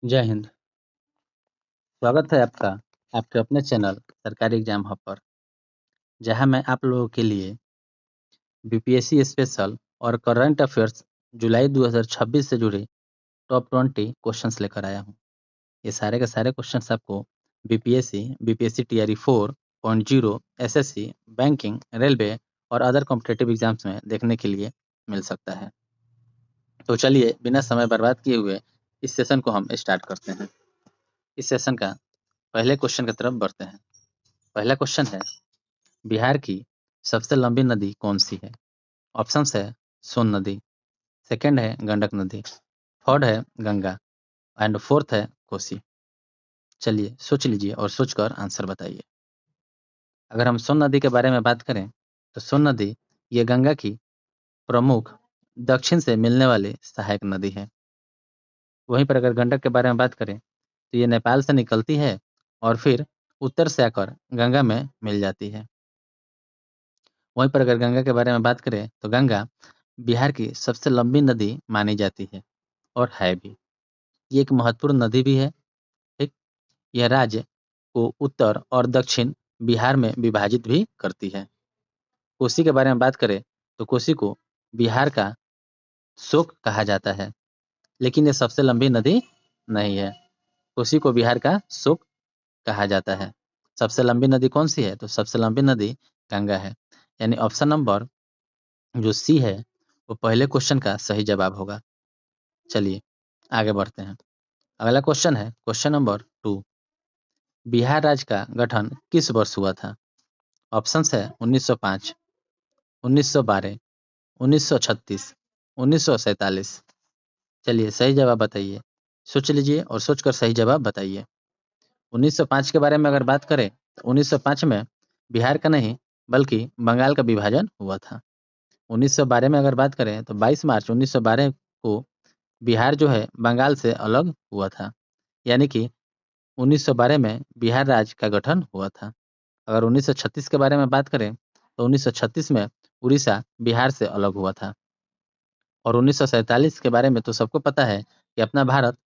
जय हिंद। स्वागत है आपका आपके अपने चैनल सरकारी एग्जाम हब पर, जहां मैं आप लोगों के लिए बीपीएससी स्पेशल और करंट अफेयर्स जुलाई 2026 से जुड़े टॉप 20 क्वेश्चंस लेकर आया हूं। ये सारे के सारे क्वेश्चंस आपको BPSC TRE 4.0, SSC, banking, railway और अदर कॉम्पिटिटिव एग्जाम्स में देखने के लिए मिल सकता है। तो चलिए बिना समय बर्बाद किए हुए इस सेशन को हम स्टार्ट करते हैं। इस सेशन का पहले क्वेश्चन की तरफ बढ़ते हैं। पहला क्वेश्चन है, बिहार की सबसे लंबी नदी कौन सी है? ऑप्शंस है सोन नदी, सेकंड है गंडक नदी, थर्ड है गंगा एंड फोर्थ है कोसी। चलिए सोच लीजिए और सोचकर आंसर बताइए। अगर हम सोन नदी के बारे में बात करें तो सोन नदी ये गंगा की प्रमुख दक्षिण से मिलने वाली सहायक नदी है। वहीं पर अगर गंडक के बारे में बात करें तो ये नेपाल से निकलती है और फिर उत्तर से आकर गंगा में मिल जाती है। वहीं पर अगर गंगा के बारे में बात करें तो गंगा बिहार की सबसे लंबी नदी मानी जाती है और है भी। ये एक महत्वपूर्ण नदी भी है। ठीक, यह राज्य को उत्तर और दक्षिण बिहार में विभाजित भी करती है। कोसी के बारे में बात करें तो कोसी को बिहार का शोक कहा जाता है, लेकिन ये सबसे लंबी नदी नहीं है। कोसी को बिहार का शोक कहा जाता है। सबसे लंबी नदी कौन सी है? तो सबसे लंबी नदी गंगा है। यानी ऑप्शन नंबर जो सी है वो पहले क्वेश्चन का सही जवाब होगा। चलिए आगे बढ़ते हैं। अगला क्वेश्चन है क्वेश्चन नंबर 2। बिहार राज्य का गठन किस वर्ष हुआ था? ऑप्शंस है 1905, 1912, 1936, 1947। चलिए सही जवाब बताइए। सोच लीजिए और सोचकर सही जवाब बताइए। 1905 के बारे में अगर बात करें तो 1905 में बिहार का नहीं बल्कि बंगाल का विभाजन हुआ था। 1912 में अगर बात करें तो 22 मार्च 1912 को बिहार जो है बंगाल से अलग हुआ था। यानी कि 1912 में बिहार राज्य का गठन हुआ था। अगर 1936 के बारे में बात करें तो 1936 में उड़ीसा बिहार से अलग हुआ था। और 1947 के बारे में तो सबको पता है कि अपना भारत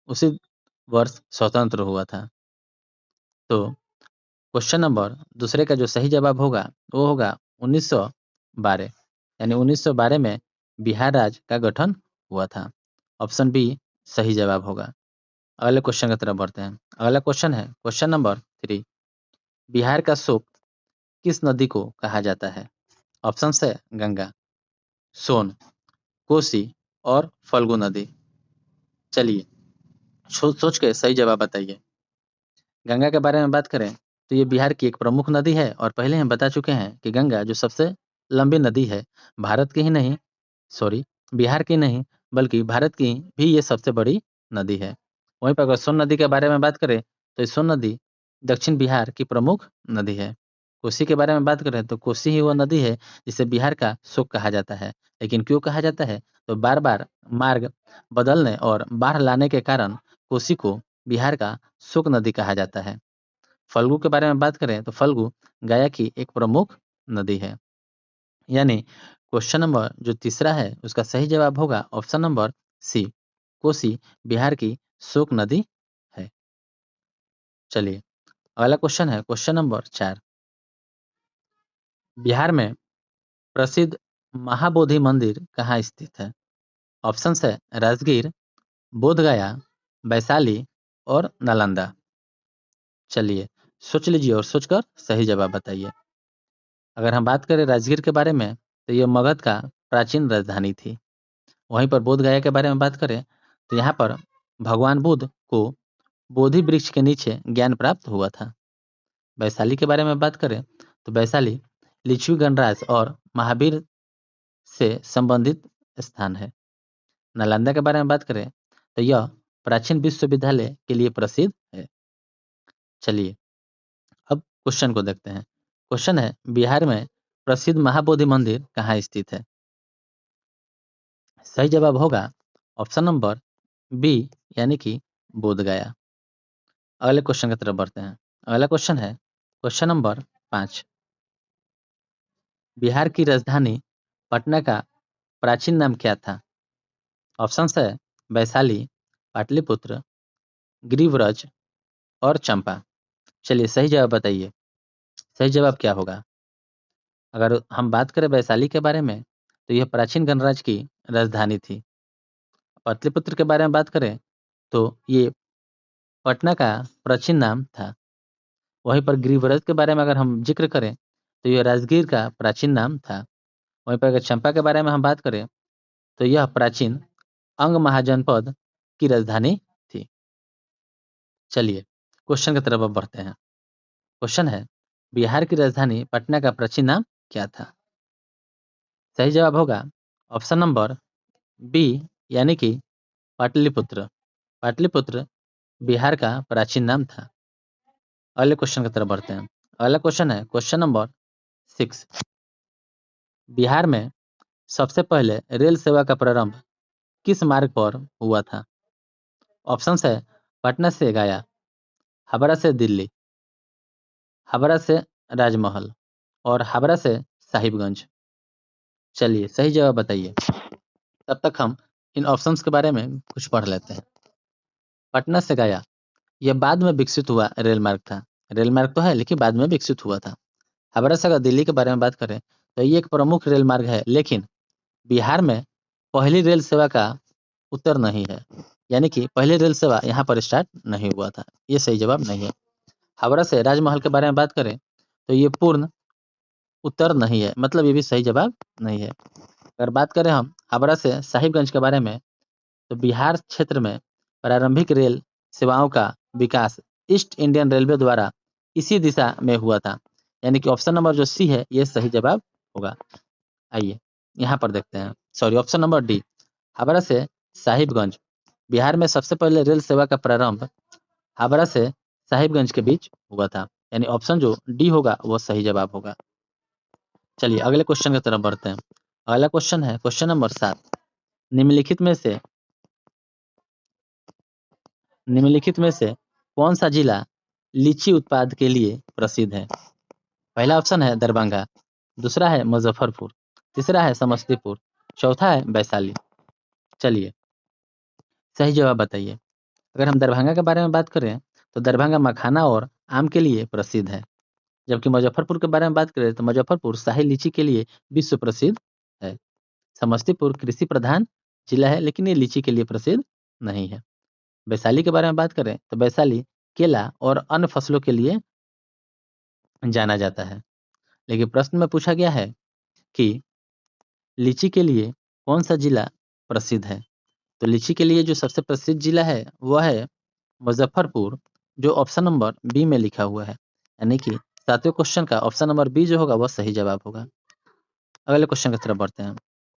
उसी वर्ष स्वतंत्र हुआ था। तो क्वेश्चन नंबर दूसरे का जो सही जवाब होगा वो होगा 1912। यानी 1912 में बिहार राज्य का गठन हुआ था। ऑप्शन बी सही जवाब होगा। अगले क्वेश्चन की तरफ बढ़ते हैं। अगला क्वेश्चन है क्वेश्चन नंबर 3। बिहार का शोक किस नदी को कहा जाता है? ऑप्शन है गंगा, सोन, कोसी और फल्गु नदी। चलिए सोच के सही जवाब बताइए। गंगा के बारे में बात करें तो ये बिहार की एक प्रमुख नदी है और पहले हम बता चुके हैं कि गंगा जो सबसे लंबी नदी है भारत की ही नहीं, सॉरी, बिहार की नहीं बल्कि भारत की भी ये सबसे बड़ी नदी है। वहीं पर अगर सोन नदी के बारे में बात करें तो ये सोन नदी दक्षिण बिहार की प्रमुख नदी है। कोसी के बारे में बात करें तो कोसी ही वह नदी है जिसे बिहार का शोक कहा जाता है। लेकिन क्यों कहा जाता है? तो बार बार मार्ग बदलने और बाढ़ लाने के कारण कोसी को बिहार का शोक नदी कहा जाता है। फल्गु के बारे में बात करें तो फल्गु गया की एक प्रमुख नदी है। यानी क्वेश्चन नंबर जो तीसरा है उसका सही जवाब होगा option number C, Kosi Bihar की शोक नदी है। चलिए अगला क्वेश्चन है क्वेश्चन नंबर 4। बिहार में प्रसिद्ध महाबोधि मंदिर कहाँ स्थित है? ऑप्शन है राजगीर, बोधगया, वैशाली और नालंदा। चलिए सोच लीजिए और सोचकर सही जवाब बताइए। अगर हम बात करें राजगीर के बारे में तो यह मगध का प्राचीन राजधानी थी। वहीं पर बोधगया के बारे में बात करें तो यहाँ पर भगवान बुद्ध को बोधि वृक्ष के नीचे ज्ञान प्राप्त हुआ था। वैशाली के बारे में बात करें तो वैशाली लिच्छवी गणराज और महावीर से संबंधित स्थान है। नालंदा के बारे में बात करें तो यह प्राचीन विश्वविद्यालय के लिए प्रसिद्ध है। चलिए अब क्वेश्चन को देखते हैं। क्वेश्चन है बिहार में प्रसिद्ध महाबोधि मंदिर कहाँ स्थित है? सही जवाब होगा ऑप्शन नंबर बी, यानी कि बोधगया। अगले क्वेश्चन की तरफ बढ़ते हैं। अगला क्वेश्चन है क्वेश्चन नंबर 5। बिहार की राजधानी पटना का प्राचीन नाम क्या था? ऑप्शन है वैशाली, पाटलिपुत्र, गिरिव्रज और चंपा। चलिए सही जवाब बताइए, सही जवाब क्या होगा? अगर हम बात करें वैशाली के बारे में, तो यह प्राचीन गणराज्य की राजधानी थी। पाटलिपुत्र के बारे में बात करें तो ये पटना का प्राचीन नाम था। वहीं पर गिरिव्रज के बारे में अगर हम जिक्र करें तो यह राजगीर का प्राचीन नाम था। वहीं पर अगर चंपा के बारे में हम बात करें तो यह प्राचीन अंग महाजनपद की राजधानी थी। चलिए क्वेश्चन की तरफ अब बढ़ते हैं। क्वेश्चन है, बिहार की राजधानी पटना का प्राचीन नाम क्या था? सही जवाब होगा ऑप्शन नंबर बी, यानी कि पाटलिपुत्र। पाटलिपुत्र बिहार का प्राचीन नाम था। अगले क्वेश्चन की तरफ बढ़ते हैं। अगला क्वेश्चन है क्वेश्चन नंबर 6। बिहार में सबसे पहले रेल सेवा का प्रारंभ किस मार्ग पर हुआ था? ऑप्शन है पटना से गया, हावड़ा से दिल्ली, हावड़ा से राजमहल और हावड़ा से साहिबगंज। चलिए सही जवाब बताइए। तब तक हम इन ऑप्शंस के बारे में कुछ पढ़ लेते हैं। पटना से गया यह बाद में विकसित हुआ रेल मार्ग था। रेल मार्ग तो है लेकिन बाद में विकसित हुआ था। हावड़ा से अगर दिल्ली के बारे में बात करें तो ये एक प्रमुख रेल मार्ग है, लेकिन बिहार में पहली रेल सेवा का उत्तर नहीं है, यानी कि पहली रेल सेवा यहाँ पर स्टार्ट नहीं हुआ था। ये सही जवाब नहीं है। हावड़ा से राजमहल के बारे में बात करें तो ये पूर्ण उत्तर नहीं है, मतलब ये भी सही जवाब नहीं है। अगर बात करें हम हावड़ा से साहिबगंज के बारे में, तो बिहार क्षेत्र में प्रारंभिक रेल सेवाओं का विकास ईस्ट इंडियन रेलवे द्वारा इसी दिशा में हुआ था, यानी कि ऑप्शन नंबर जो सी है ये सही जवाब होगा। आइए यहाँ पर देखते हैं, sorry option number D, Howrah से साहिबगंज। बिहार में सबसे पहले रेल सेवा का प्रारंभ हावड़ा से साहिबगंज के बीच हुआ था, यानी ऑप्शन जो डी होगा वो सही जवाब होगा। चलिए अगले क्वेश्चन की तरफ बढ़ते हैं। अगला क्वेश्चन है क्वेश्चन नंबर 7। निम्नलिखित में से कौन सा जिला लीची उत्पाद के लिए प्रसिद्ध है? पहला ऑप्शन है दरभंगा, दूसरा है मुजफ्फरपुर, तीसरा है समस्तीपुर, चौथा है वैशाली। चलिए सही जवाब बताइए। अगर हम दरभंगा के बारे में बात करें तो दरभंगा मखाना और आम के लिए प्रसिद्ध है, जबकि मुजफ्फरपुर के बारे में बात करें तो मुजफ्फरपुर शाही लीची के लिए विश्व प्रसिद्ध है। समस्तीपुर कृषि प्रधान जिला है, लेकिन ये लीची के लिए प्रसिद्ध नहीं है। वैशाली के बारे में बात करें तो वैशाली केला और अन्य फसलों के लिए जाना जाता है। लेकिन प्रश्न में पूछा गया है कि लीची के लिए कौन सा जिला प्रसिद्ध है? तो लीची के लिए जो सबसे प्रसिद्ध जिला है वह है मुजफ्फरपुर, जो ऑप्शन नंबर बी में लिखा हुआ है, यानी कि 7वें क्वेश्चन का ऑप्शन नंबर बी जो होगा वह सही जवाब होगा। अगले क्वेश्चन की तरफ बढ़ते हैं।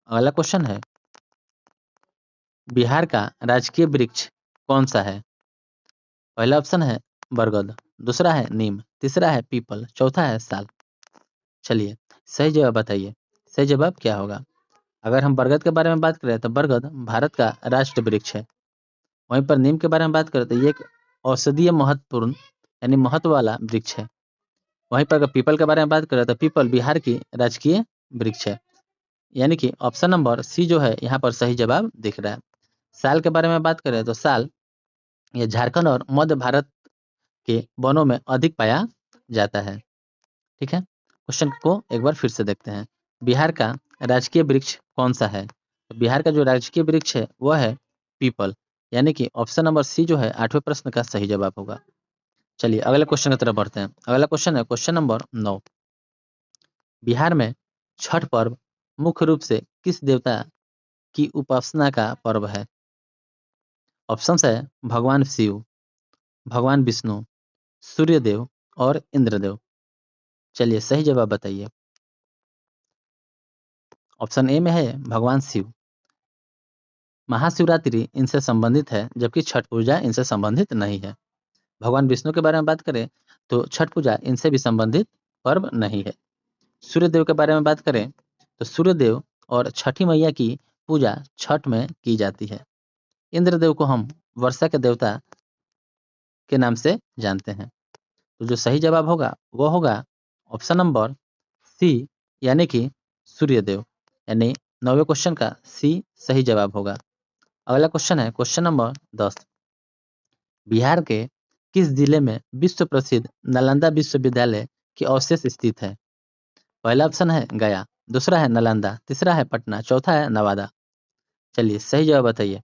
अगला क्वेश्चन है, बिहार का राजकीय वृक्ष कौन सा है? पहला ऑप्शन है बरगद, दूसरा है नीम, तीसरा है पीपल, चौथा है साल। चलिए सही जवाब बताइए, सही जवाब क्या होगा? अगर हम बरगद के बारे में बात करें तो बरगद भारत का राष्ट्रीय वृक्ष है। वहीं पर नीम के बारे में बात करें तो ये एक औषधीय महत्वपूर्ण यानी महत्व वाला वृक्ष है। वहीं पर अगर पीपल के बारे में बात करें तो पीपल बिहार की राजकीय वृक्ष है, यानी कि ऑप्शन नंबर सी जो है यहाँ पर सही जवाब दिख रहा है। साल के बारे में बात करें तो साल ये झारखंड और मध्य भारत के वनों में अधिक पाया जाता है। ठीक है, क्वेश्चन को एक बार फिर से देखते हैं। बिहार का राजकीय वृक्ष कौन सा है? तो बिहार का जो राजकीय वृक्ष है वह है पीपल, यानी कि ऑप्शन नंबर सी जो है 8वें प्रश्न का सही जवाब होगा। चलिए अगले क्वेश्चन की तरफ बढ़ते हैं। अगला क्वेश्चन है क्वेश्चन नंबर 9। बिहार में छठ पर्व मुख्य रूप से किस देवता की उपासना का पर्व है? ऑप्शन है भगवान शिव, भगवान विष्णु, सूर्यदेव और इंद्रदेव। चलिए सही जवाब बताइए। ऑप्शन ए में है भगवान शिव। महाशिवरात्रि इनसे संबंधित है, जबकि छठ पूजा इनसे संबंधित नहीं है। भगवान विष्णु के बारे में बात करें तो छठ पूजा इनसे भी संबंधित पर्व नहीं है। सूर्यदेव के बारे में बात करें तो सूर्यदेव और छठी मैया की पूजा छठ में की जाती है। इंद्रदेव को हम वर्षा के देवता के नाम से जानते हैं। तो जो सही जवाब होगा वो होगा ऑप्शन नंबर सी, यानी कि सूर्यदेव, यानी 9वें क्वेश्चन का सी सही जवाब होगा। अगला क्वेश्चन है क्वेश्चन नंबर 10। बिहार के किस जिले में विश्व प्रसिद्ध नालंदा विश्वविद्यालय के अवशेष स्थित है? पहला ऑप्शन है गया, दूसरा है नालंदा, तीसरा है पटना, चौथा है नवादा। चलिए सही जवाब बताइए।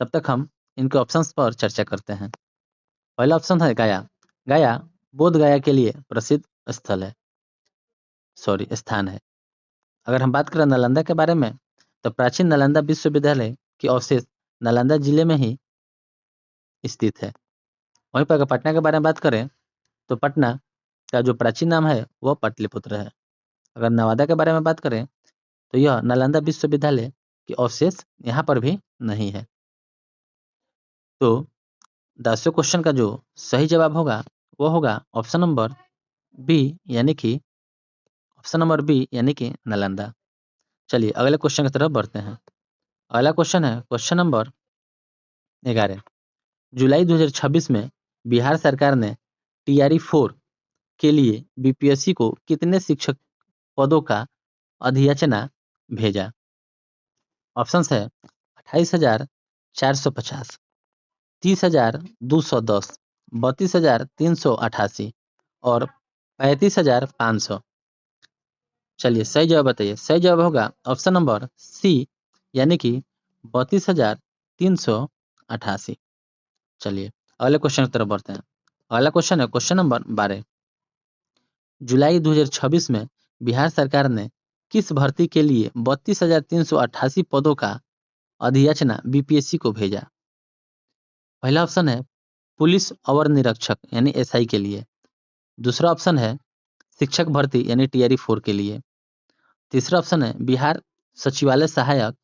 तब तक हम इनके ऑप्शंस पर चर्चा करते हैं। पहला ऑप्शन है गया। गया बोध गया के लिए प्रसिद्ध स्थल है, सॉरी स्थान है। अगर हम बात करें नालंदा के बारे में, तो प्राचीन नालंदा विश्वविद्यालय के अवशेष नालंदा जिले में ही स्थित है। वहीं पर अगर पटना के बारे में बात करें, तो पटना का जो प्राचीन नाम है वह पाटलिपुत्र है। अगर नवादा के बारे में बात करें, तो यह नालंदा विश्वविद्यालय के अवशेष यहाँ पर भी नहीं है। तो 10वें क्वेश्चन का जो सही जवाब होगा वो होगा ऑप्शन नंबर बी, यानी कि नालंदा। चलिए अगले क्वेश्चन की तरफ बढ़ते हैं। अगला क्वेश्चन है क्वेश्चन नंबर 11। जुलाई 2026 में बिहार सरकार ने टीआरई 4 के लिए बीपीएससी को कितने शिक्षक पदों का अधियाचना भेजा? ऑप्शंस है 28,450, 30,210, 32,388 और 35,500। चलिए सही जवाब बताइए। सही जवाब होगा ऑप्शन नंबर सी, यानी कि 32,388। चलिए अगले क्वेश्चन की तरफ बढ़ते हैं। अगला क्वेश्चन है क्वेश्चन नंबर 12। जुलाई 2026 में बिहार सरकार ने किस भर्ती के लिए 32,388 पदों का अधियाचना बीपीएससी को भेजा? पहला ऑप्शन है पुलिस अवर निरीक्षक यानी एसआई के लिए, दूसरा ऑप्शन है शिक्षक भर्ती यानी टीआरई 4 के लिए, तीसरा ऑप्शन है बिहार सचिवालय सहायक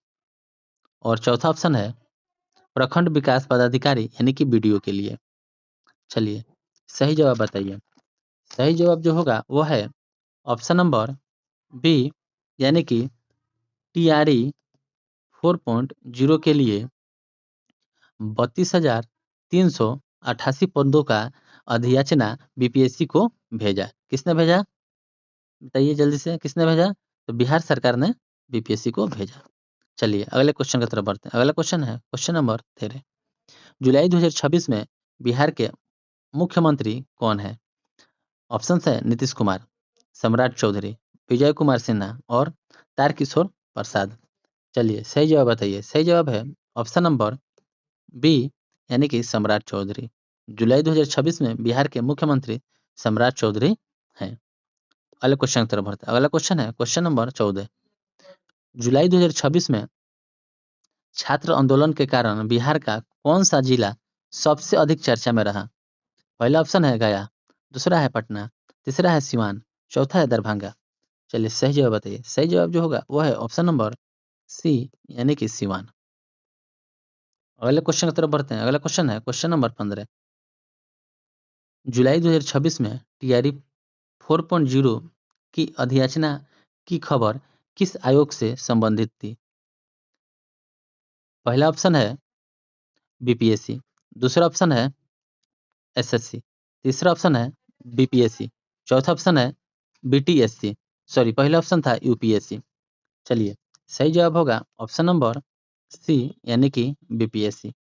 और चौथा ऑप्शन है प्रखंड विकास पदाधिकारी यानी कि बीडीओ के लिए। चलिए सही जवाब बताइए। सही जवाब जो होगा वो है ऑप्शन नंबर बी, यानी कि टीआरई 4.0 के लिए 32,388 पदों का अधियाचना बीपीएससी को भेजा। किसने भेजा बताइए जल्दी से, किसने भेजा? तो बिहार सरकार ने बीपीएससी को भेजा। चलिए अगले क्वेश्चन की तरफ बढ़ते हैं। अगला क्वेश्चन है क्वेश्चन नंबर 13। जुलाई 2026 में बिहार के मुख्यमंत्री कौन है? ऑप्शन है नीतीश कुमार, सम्राट चौधरी, विजय कुमार सिन्हा और तारकिशोर प्रसाद। चलिए सही जवाब बताइए। सही जवाब है ऑप्शन नंबर बी, यानी कि सम्राट चौधरी। जुलाई 2026 में बिहार के मुख्यमंत्री सम्राट चौधरी हैं। अगले क्वेश्चन की तरफ बढ़ते हैं। अगला क्वेश्चन है क्वेश्चन नंबर 14। जुलाई 2026 में छात्र आंदोलन के कारण बिहार का कौन सा जिला सबसे अधिक चर्चा में रहा? पहला ऑप्शन है गया, दूसरा है पटना, तीसरा है सिवान, चौथा है दरभंगा। चलिए सही जवाब बताइए। सही जवाब जो होगा वो है ऑप्शन नंबर सी, यानी कि सिवान। अगले क्वेश्चन की तरफ बढ़ते हैं। अगला क्वेश्चन है क्वेश्चन नंबर 15। जुलाई 2026 में टीआरई 4.0 की अधियाचना की खबर किस आयोग से संबंधित थी? पहला ऑप्शन है बीपीएससी, दूसरा ऑप्शन है एसएससी, तीसरा ऑप्शन है बीपीएससी, चौथा ऑप्शन है बीटीएससी, सॉरी पहला ऑप्शन था यूपीएससी। चलिए सही जवाब होगा ऑप्शन नंबर सी, यानी कि बीपीएससी।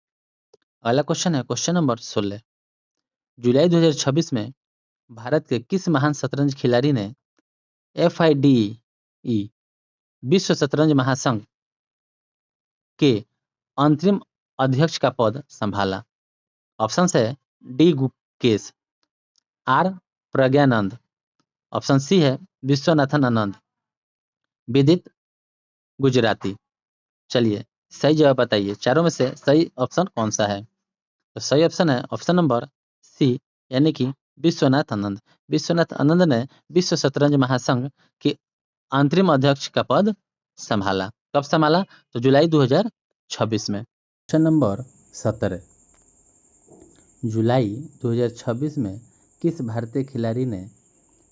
अगला क्वेश्चन है क्वेश्चन नंबर 16। जुलाई 2026 में भारत के किस महान शतरंज खिलाड़ी ने FIDE विश्व शतरंज महासंघ के अंतरिम अध्यक्ष का पद संभाला? ऑप्शन है D Gukesh, R Praggnanandhaa, option C है विश्वनाथन आनंद, विदित गुजराती। चलिए सही जवाब बताइए, चारों में से सही ऑप्शन कौन सा है? तो सही ऑप्शन है ऑप्शन नंबर सी, यानी कि विश्वनाथ आनंद। विश्वनाथ आनंद ने विश्व शतरंज महासंघ के अंतरिम अध्यक्ष का पद संभाला। कब संभाला? तो जुलाई 2026 में। Question number 17। जुलाई 2026 में किस भारतीय खिलाड़ी ने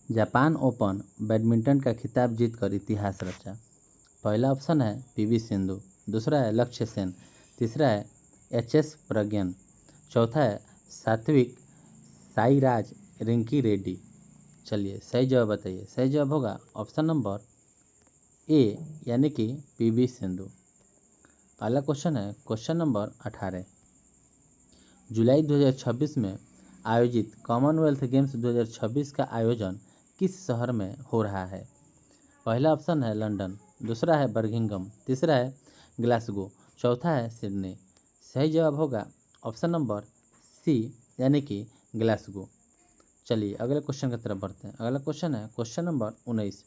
जापान ओपन बैडमिंटन का खिताब जीतकर इतिहास रचा? पहला ऑप्शन है पीवी सिंधु, दूसरा है लक्ष्य सेन, तीसरा है HS प्रज्ञन, चौथा है सात्विक साईराज रिंकी रेड्डी। चलिए सही जवाब बताइए। सही जवाब होगा ऑप्शन नंबर ए, यानी कि पीवी सिंधु। अगला क्वेश्चन है क्वेश्चन नंबर 18। जुलाई 2026 में आयोजित कॉमनवेल्थ गेम्स 2026 का आयोजन किस शहर में हो रहा है? पहला ऑप्शन है लंदन, दूसरा है बर्मिंघम, तीसरा है ग्लासगो, चौथा है सिडनी। सही जवाब होगा ऑप्शन नंबर सी यानी कि ग्लासगो। चलिए अगले क्वेश्चन की तरफ बढ़ते हैं। अगला क्वेश्चन है क्वेश्चन नंबर 19।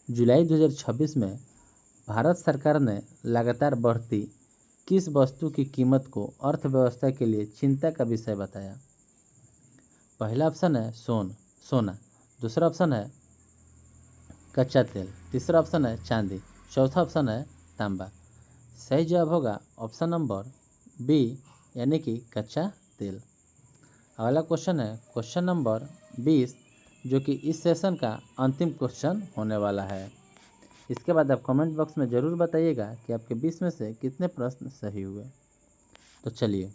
जुलाई 2026 में भारत सरकार ने लगातार बढ़ती किस वस्तु की कीमत को अर्थव्यवस्था के लिए चिंता का विषय बताया? पहला ऑप्शन है सोना, दूसरा ऑप्शन है कच्चा तेल, तीसरा ऑप्शन है चांदी, चौथा ऑप्शन है तांबा। सही जवाब होगा ऑप्शन नंबर बी यानी कि कच्चा तेल। अगला क्वेश्चन है क्वेश्चन नंबर 20 जो कि इस सेशन का अंतिम क्वेश्चन होने वाला है। इसके बाद आप कमेंट बॉक्स में ज़रूर बताइएगा कि आपके 20 में से कितने प्रश्न सही हुए। तो चलिए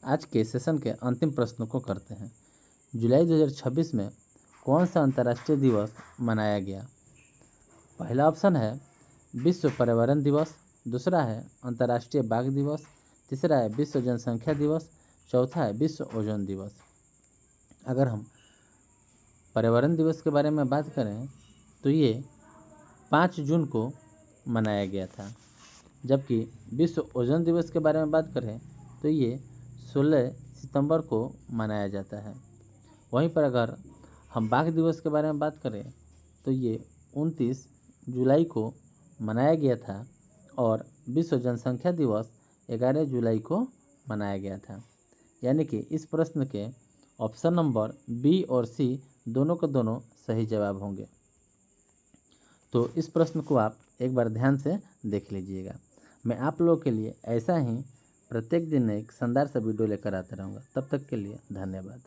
आज के सेशन के अंतिम प्रश्नों को करते हैं। जुलाई 2026 में कौन सा अंतर्राष्ट्रीय दिवस मनाया गया? पहला ऑप्शन है विश्व पर्यावरण दिवस, दूसरा है अंतर्राष्ट्रीय बाघ दिवस, तीसरा है विश्व जनसंख्या दिवस, चौथा है विश्व ओजोन दिवस। अगर हम पर्यावरण दिवस के बारे में बात करें तो ये 5 जून को मनाया गया था, जबकि विश्व ओजोन दिवस के बारे में बात करें तो ये 16 सितंबर को मनाया जाता है। वहीं पर अगर हम बाघ दिवस के बारे में बात करें तो ये 29 जुलाई को मनाया गया था और विश्व जनसंख्या दिवस 11 जुलाई को मनाया गया था। यानी कि इस प्रश्न के ऑप्शन नंबर बी और सी दोनों के दोनों सही जवाब होंगे। तो इस प्रश्न को आप एक बार ध्यान से देख लीजिएगा। मैं आप लोगों के लिए ऐसा ही प्रत्येक दिन एक शानदार सा वीडियो लेकर आता रहूँगा। तब तक के लिए धन्यवाद।